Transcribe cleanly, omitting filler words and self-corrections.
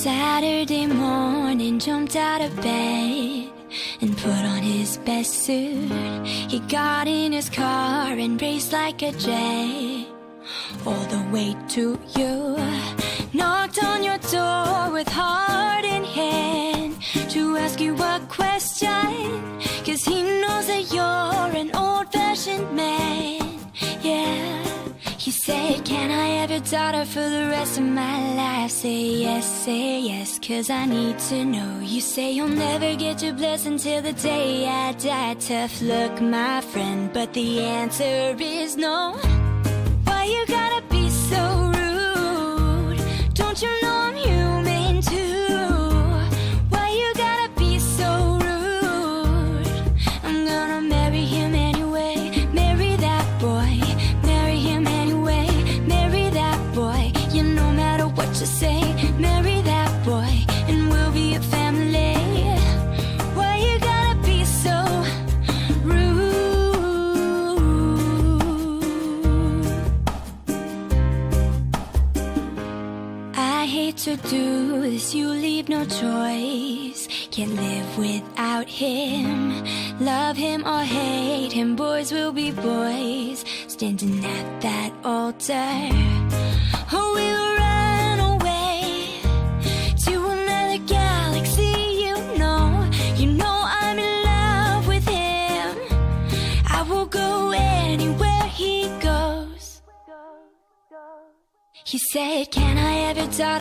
Saturday morning, jumped out of bed and put on his best suit. He got in his car and raced like a jet all the way to you. Knocked on your door with heart in hand to ask you a question, 'cause he knows that you're an old-fashioned man. Yeah, he said, can I have your daughter for the rest of my life? Say yes, 'cause I need to know. You say you'll never get your blessing till the day I die. Tough luck, my friend, but the answer is no. Why you gotta be so rude? Don't you know I'm human too? Why you gotta be so rude? I'm gonna marry him anyway. Marry that boy. Marry him anyway. Marry that boy. Yeah, no matter what you say, marry that boy, and we'll be a family. Why you gotta be so rude? I hate to do this, you leave no choice. Can't live without him. Love him or hate him, boys will be boys, standing at that altar. Oh, we'll run away to another galaxy, you know I'm in love with him. I will go anywhere he goes. He said, can I have your daughter?